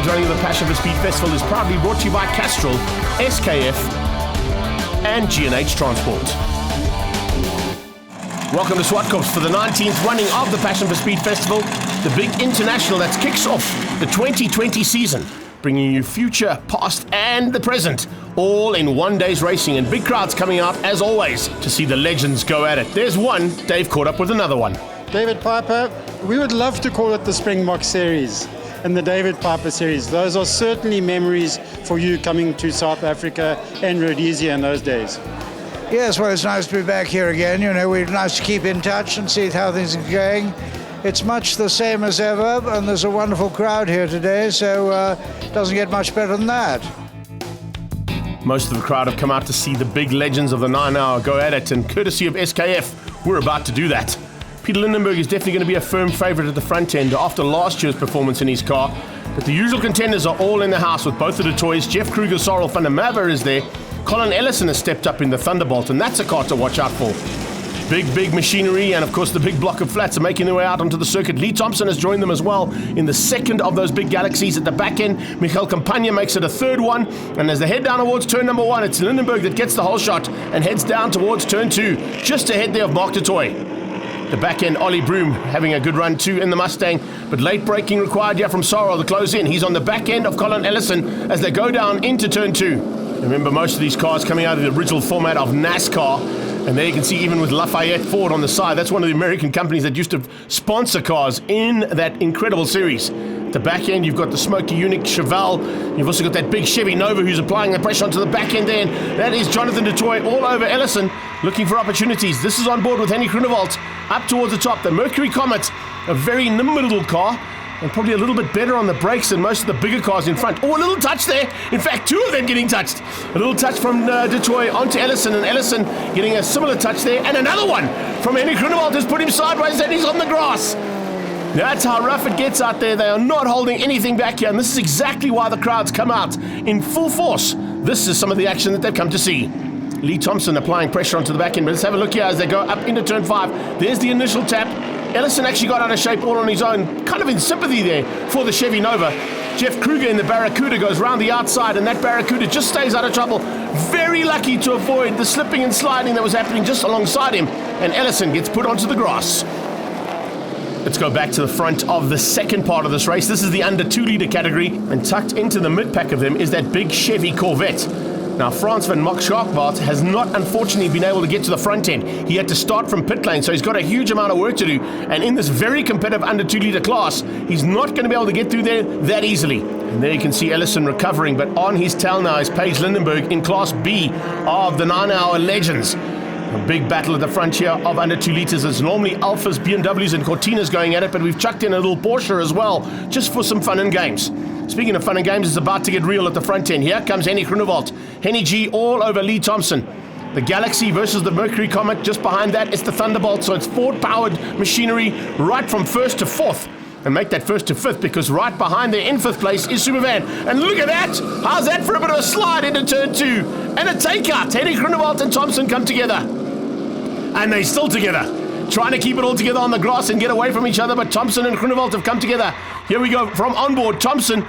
weekend's running of the Passion for Speed Festival is proudly brought to you by Castrol, SKF and G&H Transport. Welcome to Swartkops for the 19th running of the Passion for Speed Festival, the big international that kicks off the 2020 season, bringing you future, past and the present, all in one day's racing, and big crowds coming out as always to see the legends go at it. There's one, Dave caught up with another one. David Piper, we would love to call it the Springbok Series and the David Piper Series. Those are certainly memories for you coming to South Africa and Rhodesia in those days. Yes, well, it's nice to be back here again. You know, we're nice to keep in touch and see how things are going. It's much the same as ever, and there's a wonderful crowd here today, so it doesn't get much better than that. Most of the crowd have come out to see the big legends of the 9-hour go at it, and courtesy of SKF, we're about to do that. Peter Lindenberg is definitely going to be a firm favourite at the front end after last year's performance in his car, but the usual contenders are all in the house with both of the toys. Jeff Kruger, Sorrel van der Merwe is there. Colin Ellison has stepped up in the Thunderbolt, and that's a car to watch out for. Big machinery, and of course the big block of flats are making their way out onto the circuit. Lee Thompson has joined them as well in the second of those big galaxies. At the back end, Michael Campagna makes it a third one, and as they head down towards turn number 1, it's Lindenberg that gets the whole shot and heads down towards turn 2, just ahead there of Mark du Toit. The back end, Ollie Broom having a good run too in the Mustang, but late braking required here from Sorrel to close in. He's on the back end of Colin Ellison as they go down into turn 2. Remember, most of these cars coming out of the original format of NASCAR. And there you can see, even with Lafayette Ford on the side, that's one of the American companies that used to sponsor cars in that incredible series. At the back end, you've got the Smoky Unique Chevelle. You've also got that big Chevy Nova who's applying the pressure onto the back end there. And that is Jonathan du Toit all over Ellison, looking for opportunities. This is on board with Henny Groenewald up towards the top. The Mercury Comet, a very nimble little car, and probably a little bit better on the brakes than most of the bigger cars in front. Oh, a little touch there. In fact, 2 of them getting touched. A little touch from du Toit onto Ellison, and Ellison getting a similar touch there. And another one from Henny Groenewald has put him sideways, and he's on the grass. That's how rough it gets out there. They are not holding anything back here, and this is exactly why the crowds come out in full force. This is some of the action that they've come to see. Lee Thompson applying pressure onto the back end, but let's have a look here as they go up into turn 5. There's the initial tap. Ellison actually got out of shape all on his own, kind of in sympathy there for the Chevy Nova. Jeff Kruger in the Barracuda goes round the outside, and that Barracuda just stays out of trouble. Very lucky to avoid the slipping and sliding that was happening just alongside him, and Ellison gets put onto the grass. Let's go back to the front of the second part of this race. This is the under 2-litre category, and tucked into the mid-pack of them is that big Chevy Corvette. Now, Frans van Markschaakvaart has not, unfortunately, been able to get to the front end. He had to start from pit lane, so he's got a huge amount of work to do. And in this very competitive under 2-litre class, he's not going to be able to get through there that easily. And there you can see Ellison recovering, but on his tail now is Paige Lindenberg in Class B of the 9-hour legends. A big battle at the front here of under 2 litres. It's normally Alphas, BMWs and Cortinas going at it, but we've chucked in a little Porsche as well, just for some fun and games. Speaking of fun and games, it's about to get real at the front end. Here comes Henny Groenewald. Henny G all over Lee Thompson. The Galaxy versus the Mercury Comet. Just behind that, it's the Thunderbolt. So it's Ford-powered machinery right from 1st to 4th. And make that 1st to 5th, because right behind there in 5th place is Supervan. And look at that! How's that for a bit of a slide into turn 2? And a takeout. Henny Groenewald and Thompson come together. And they're still together. Trying to keep it all together on the grass and get away from each other, but Thompson and Groenewald have come together. Here we go from onboard, Thompson.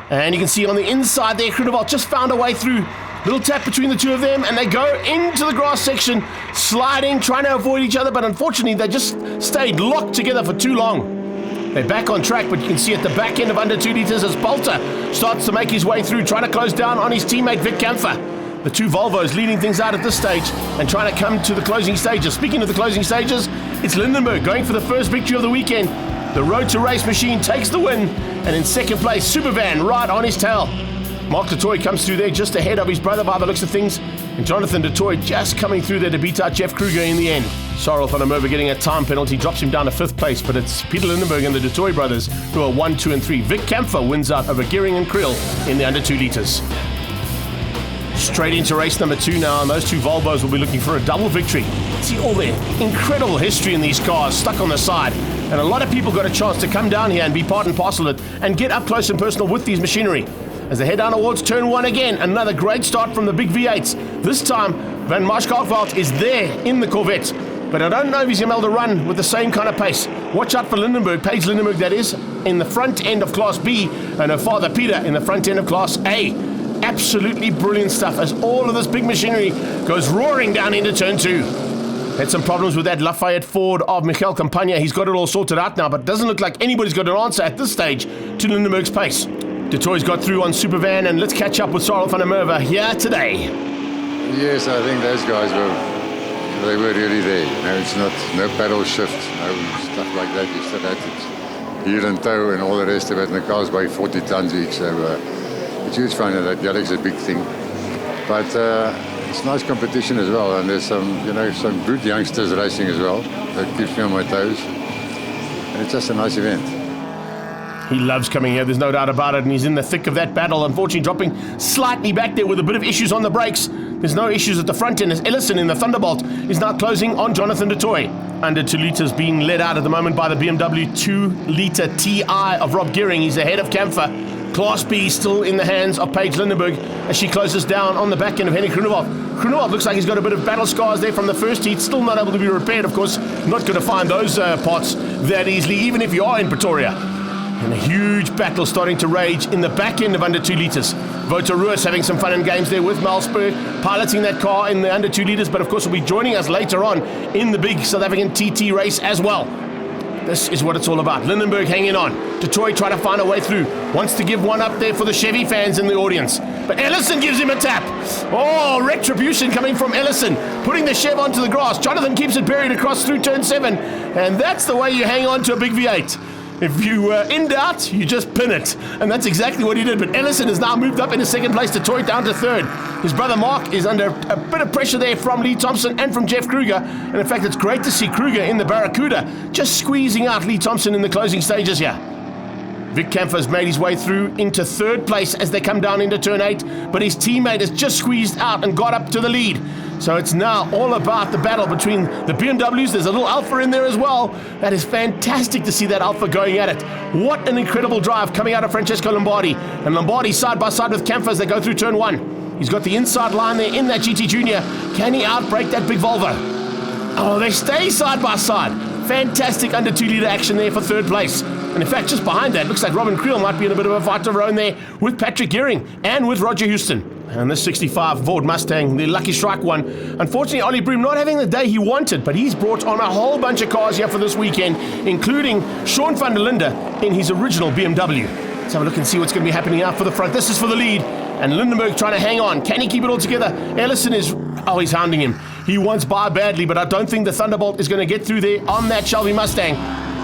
And you can see on the inside there, Groenewald just found a way through. Little tap between the two of them, and they go into the grass section, sliding, trying to avoid each other, but unfortunately they just stayed locked together for too long. They're back on track, but you can see at the back end of under 2 litres as Bolter starts to make his way through, trying to close down on his teammate Vic Kampfer. The two Volvos leading things out at this stage and trying to come to the closing stages. Speaking of the closing stages, it's Lindenberg going for the first victory of the weekend. The Road to Race machine takes the win, and in second place, Supervan right on his tail. Mark du Toit comes through there just ahead of his brother by the looks of things, and Jonathan du Toit just coming through there to beat out Jeff Kruger in the end. Sorrel van der Merwe getting a time penalty, drops him down to 5th place, but it's Peter Lindenberg and the du Toit brothers who are 1, 2 and 3. Vic Kampfer wins out over Gearing and Krill in the under 2 litres. Straight into race number 2 now, and those two Volvos will be looking for a double victory. See all the incredible history in these cars stuck on the side, and a lot of people got a chance to come down here and be part and parcel of it and get up close and personal with these machinery. As they head down towards turn 1 again, another great start from the big V8s. This time, Van Marschalkveld is there in the Corvette. but I don't know if he's going to be able to run with the same kind of pace. Watch out for Lindenberg, Paige Lindenberg that is, in the front end of Class B, and her father Peter in the front end of Class A. Absolutely brilliant stuff as all of this big machinery goes roaring down into turn 2. Had some problems with that Lafayette Ford of Michael Campagna. He's got it all sorted out now, but it doesn't look like anybody's got an answer at this stage to Lindenberg's pace. De Toy's got through on Supervan, and let's catch up with Sarel van der Merwe here today. Yes, I think those guys were really there. It's not no paddle shift, no stuff like that. You still had it heel and toe and all the rest of it, and the cars weigh 40 tons each. So it's huge fun, and that Galaxy is a big thing. But it's nice competition as well, and there's some good youngsters racing as well. That keeps me on my toes, and it's just a nice event. He loves coming here, there's no doubt about it, and he's in the thick of that battle, unfortunately dropping slightly back there with a bit of issues on the brakes. There's no issues at the front end as Ellison in the Thunderbolt is now closing on Jonathan de Toy. Under 2 litres being led out at the moment by the BMW 2-litre TI of Rob Gearing. He's ahead of Camphor. Class B still in the hands of Paige Lindenberg as she closes down on the back end of Henrik Groenewald. Groenewald looks like he's got a bit of battle scars there from the first heat, still not able to be repaired, of course. Not going to find those parts that easily, even if you are in Pretoria. And a huge battle starting to rage in the back end of under 2 litres. Wouter Roos having some fun and games there with Malsberg, piloting that car in the under 2 litres, but of course will be joining us later on in the big South African TT race as well. This is what it's all about. Lindenberg hanging on. De Toy trying to find a way through. Wants to give one up there for the Chevy fans in the audience. But Ellison gives him a tap. Oh, retribution coming from Ellison. Putting the Chev onto the grass. Jonathan keeps it buried across through turn 7. And that's the way you hang on to a big V8. If you were in doubt, you just pin it. And that's exactly what he did. But Ellison has now moved up into second place. De Toy down to third. His brother Mark is under a bit of pressure there from Lee Thompson and from Jeff Kruger. And in fact, it's great to see Kruger in the Barracuda just squeezing out Lee Thompson in the closing stages here. Vic Kampfer's made his way through into third place as they come down into turn 8. But his teammate has just squeezed out and got up to the lead. So it's now all about the battle between the BMWs. There's a little Alpha in there as well. That is fantastic to see that Alpha going at it. What an incredible drive coming out of Francesco Lombardi. And Lombardi side by side with Kampfer as they go through turn 1. He's got the inside line there in that GT Junior. Can he outbrake that big Volvo? Oh, they stay side by side. Fantastic under 2 litre action there for third place. And in fact, just behind that, looks like Robin Creel might be in a bit of a fight of her own there with Patrick Gearing and with Roger Houston. And this 65 Ford Mustang, the Lucky Strike one, unfortunately Ollie Broom not having the day he wanted, but he's brought on a whole bunch of cars here for this weekend, including Sean van der Linde in his original BMW. Let's have a look and see what's going to be happening out for the front. This is for the lead, and Lindenberg trying to hang on. Can he keep it all together? Ellison is, he's hounding him. He wants by badly, but I don't think the Thunderbolt is going to get through there on that Shelby Mustang.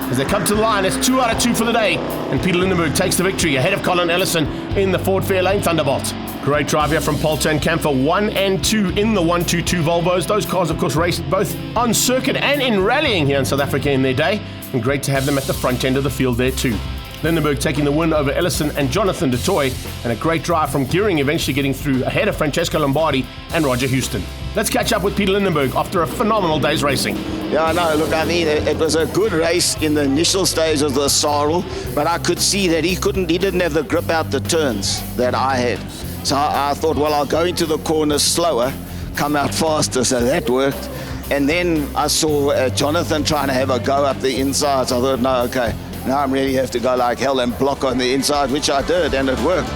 As they come to the line, it's 2 out of 2 for the day, and Peter Lindenberg takes the victory ahead of Colin Ellison in the Ford Fairlane Thunderbolt. Great drive here from Poulter and Camphor, 1 and 2 in the 122 Volvos. Those cars, of course, raced both on circuit and in rallying here in South Africa in their day, and great to have them at the front end of the field there too. Lindenberg taking the win over Ellison and Jonathan de Toy, and a great drive from Gearing eventually getting through ahead of Francesco Lombardi and Roger Houston. Let's catch up with Peter Lindenberg after a phenomenal day's racing. Yeah, no, look, I mean, it was a good race in the initial stage of the Sarel, but I could see that he didn't have the grip out the turns that I had. So I thought, well, I'll go into the corners slower, come out faster, so that worked. And then I saw Jonathan trying to have a go up the insides. I thought, no, okay, now I really have to go like hell and block on the inside, which I did, and it worked.